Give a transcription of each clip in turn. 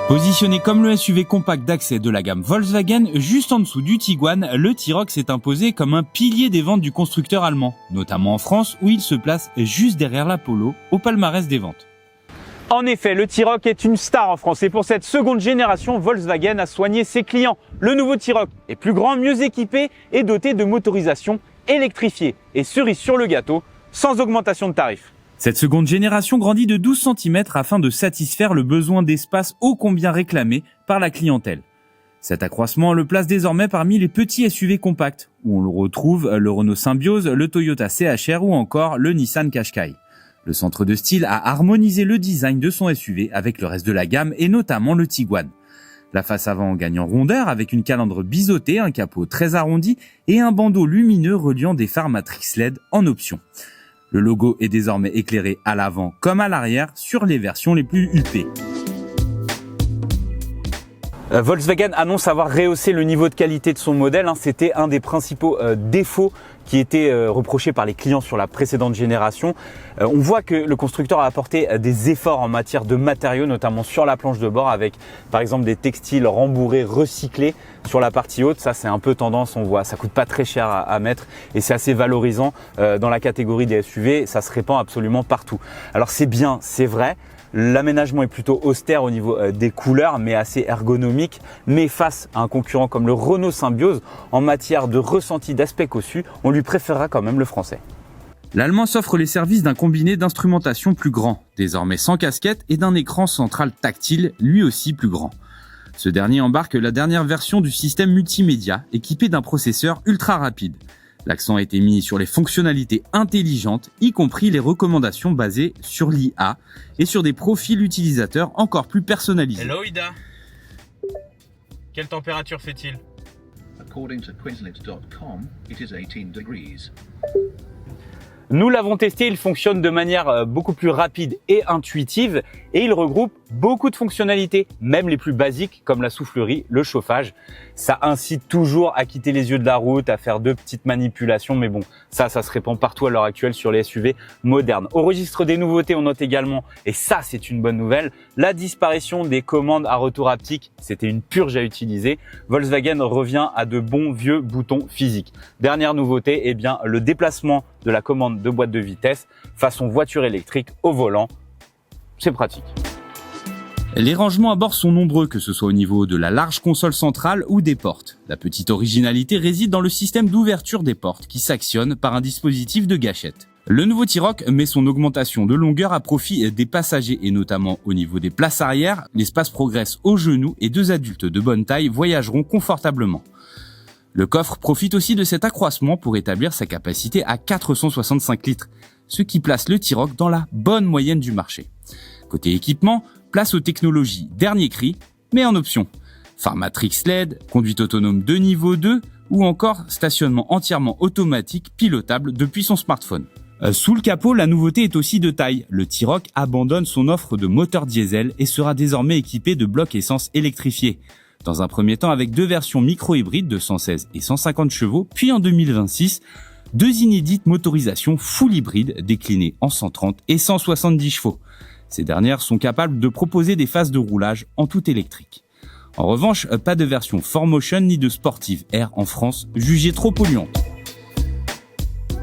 Positionné comme le SUV compact d'accès de la gamme Volkswagen, juste en dessous du Tiguan, le T-Roc s'est imposé comme un pilier des ventes du constructeur allemand, notamment en France où il se place juste derrière la Polo au palmarès des ventes. En effet, le T-Roc est une star en France et pour cette seconde génération, Volkswagen a soigné ses clients. Le nouveau T-Roc est plus grand, mieux équipé et doté de motorisation électrifiée. Et cerise sur le gâteau, sans augmentation de tarifs. Cette seconde génération grandit de 12 cm afin de satisfaire le besoin d'espace ô combien réclamé par la clientèle. Cet accroissement le place désormais parmi les petits SUV compacts, où on le retrouve le Renault Symbioz, le Toyota CHR ou encore le Nissan Qashqai. Le centre de style a harmonisé le design de son SUV avec le reste de la gamme et notamment le Tiguan. La face avant gagne en rondeur avec une calandre biseautée, un capot très arrondi et un bandeau lumineux reliant des phares Matrix LED en option. Le logo est désormais éclairé à l'avant comme à l'arrière sur les versions les plus huppées. Volkswagen annonce avoir rehaussé le niveau de qualité de son modèle. C'était un des principaux défauts qui était reproché par les clients sur la précédente génération. On voit que le constructeur a apporté des efforts en matière de matériaux, notamment sur la planche de bord avec par exemple des textiles rembourrés recyclés sur la partie haute. Ça c'est un peu tendance, on voit, ça coûte pas très cher à mettre et c'est assez valorisant dans la catégorie des SUV. Ça se répand absolument partout. Alors c'est bien, c'est vrai. L'aménagement est plutôt austère au niveau des couleurs, mais assez ergonomique. Mais face à un concurrent comme le Renault Symbioz, en matière de ressenti d'aspect cossu, on lui préférera quand même le français. L'Allemand s'offre les services d'un combiné d'instrumentation plus grand, désormais sans casquette, et d'un écran central tactile, lui aussi plus grand. Ce dernier embarque la dernière version du système multimédia, équipé d'un processeur ultra rapide. L'accent a été mis sur les fonctionnalités intelligentes, y compris les recommandations basées sur l'IA et sur des profils utilisateurs encore plus personnalisés. Hello Ida. Quelle température fait-il? According to Quizlet.com, it is 18 degrees. Nous l'avons testé, il fonctionne de manière beaucoup plus rapide et intuitive et il regroupe beaucoup de fonctionnalités, même les plus basiques comme la soufflerie, le chauffage. Ça incite toujours à quitter les yeux de la route, à faire de petites manipulations, mais bon, ça se répand partout à l'heure actuelle sur les SUV modernes. Au registre des nouveautés, on note également, et ça c'est une bonne nouvelle, la disparition des commandes à retour haptique. C'était une purge à utiliser. Volkswagen revient à de bons vieux boutons physiques. Dernière nouveauté, le déplacement de la commande de boîte de vitesse façon voiture électrique au volant. C'est pratique. Les rangements à bord sont nombreux, que ce soit au niveau de la large console centrale ou des portes. La petite originalité réside dans le système d'ouverture des portes qui s'actionne par un dispositif de gâchette. Le nouveau T-Roc met son augmentation de longueur à profit des passagers et notamment au niveau des places arrière, l'espace progresse aux genoux et 2 adultes de bonne taille voyageront confortablement. Le coffre profite aussi de cet accroissement pour établir sa capacité à 465 litres, ce qui place le T-Roc dans la bonne moyenne du marché. Côté équipement, place aux technologies dernier cri, mais en option. Phare Matrix LED, conduite autonome de niveau 2 ou encore stationnement entièrement automatique pilotable depuis son smartphone. Sous le capot, la nouveauté est aussi de taille. Le T-Roc abandonne son offre de moteur diesel et sera désormais équipé de blocs essence électrifiés. Dans un premier temps avec 2 versions micro-hybrides de 116 et 150 chevaux, puis en 2026, 2 inédites motorisations full hybrides déclinées en 130 et 170 chevaux. Ces dernières sont capables de proposer des phases de roulage en tout électrique. En revanche, pas de version 4Motion ni de Sportive Air en France, jugée trop polluante.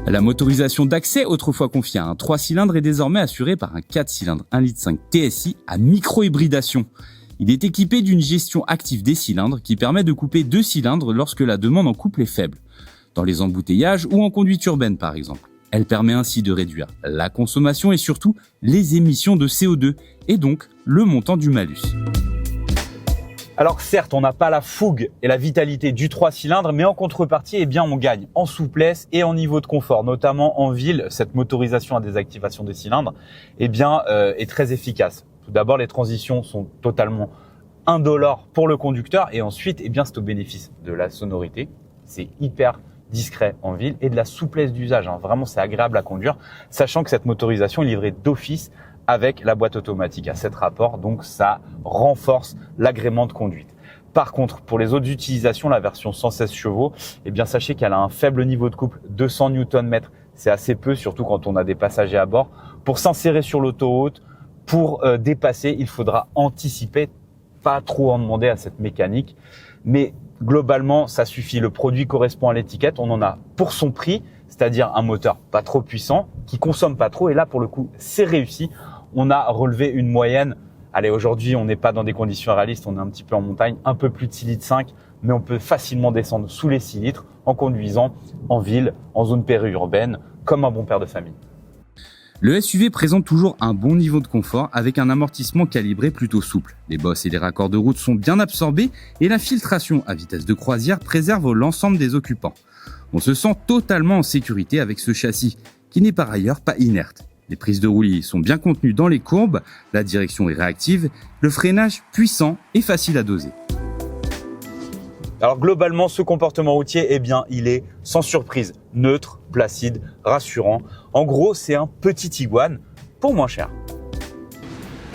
La motorisation d'accès, autrefois confiée à un 3 cylindres, est désormais assurée par un 4 cylindres 1,5 litre TSI à micro-hybridation. Il est équipé d'une gestion active des cylindres qui permet de couper 2 cylindres lorsque la demande en couple est faible, dans les embouteillages ou en conduite urbaine par exemple. Elle permet ainsi de réduire la consommation et surtout les émissions de CO2 et donc le montant du malus. Alors certes, on n'a pas la fougue et la vitalité du 3 cylindres, mais en contrepartie, on gagne en souplesse et en niveau de confort, notamment en ville. Cette motorisation à désactivation des cylindres, est très efficace. Tout d'abord, les transitions sont totalement indolores pour le conducteur et ensuite, c'est au bénéfice de la sonorité. C'est hyper discret en ville et de la souplesse d'usage. Vraiment, c'est agréable à conduire, sachant que cette motorisation est livrée d'office avec la boîte automatique à 7 rapports, donc ça renforce l'agrément de conduite. Par contre, pour les autres utilisations, la version 116 chevaux, eh bien sachez qu'elle a un faible niveau de couple, 200 Nm. C'est assez peu, surtout quand on a des passagers à bord. Pour s'insérer sur l'autoroute, pour dépasser, il faudra anticiper, pas trop en demander à cette mécanique. Mais globalement, ça suffit. Le produit correspond à l'étiquette. On en a pour son prix, c'est-à-dire un moteur pas trop puissant, qui consomme pas trop. Et là, pour le coup, c'est réussi. On a relevé une moyenne. Allez, aujourd'hui, on n'est pas dans des conditions réalistes. On est un petit peu en montagne, un peu plus de 6,5 litres, mais on peut facilement descendre sous les 6 litres en conduisant en ville, en zone périurbaine, comme un bon père de famille. Le SUV présente toujours un bon niveau de confort avec un amortissement calibré plutôt souple. Les bosses et les raccords de route sont bien absorbés et la filtration à vitesse de croisière préserve l'ensemble des occupants. On se sent totalement en sécurité avec ce châssis, qui n'est par ailleurs pas inerte. Les prises de roulis sont bien contenues dans les courbes, la direction est réactive, le freinage puissant et facile à doser. Alors globalement, ce comportement routier, eh bien, il est sans surprise, neutre, placide, rassurant. En gros, c'est un petit Tiguan pour moins cher.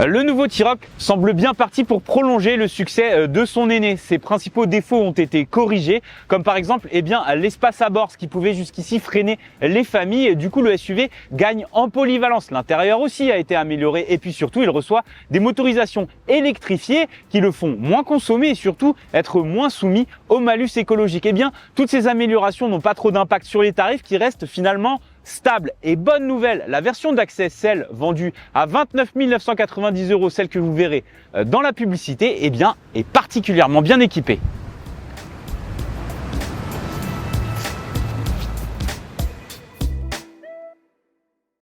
Le nouveau T-Roc semble bien parti pour prolonger le succès de son aîné. Ses principaux défauts ont été corrigés, comme par exemple l'espace à bord, ce qui pouvait jusqu'ici freiner les familles. Du coup, le SUV gagne en polyvalence. L'intérieur aussi a été amélioré et puis surtout, il reçoit des motorisations électrifiées qui le font moins consommer et surtout être moins soumis au malus écologique. Eh bien, toutes ces améliorations n'ont pas trop d'impact sur les tarifs qui restent finalement stable. Et bonne nouvelle, la version d'Access, celle vendue à 29 990 €, celle que vous verrez dans la publicité, eh bien, est particulièrement bien équipée.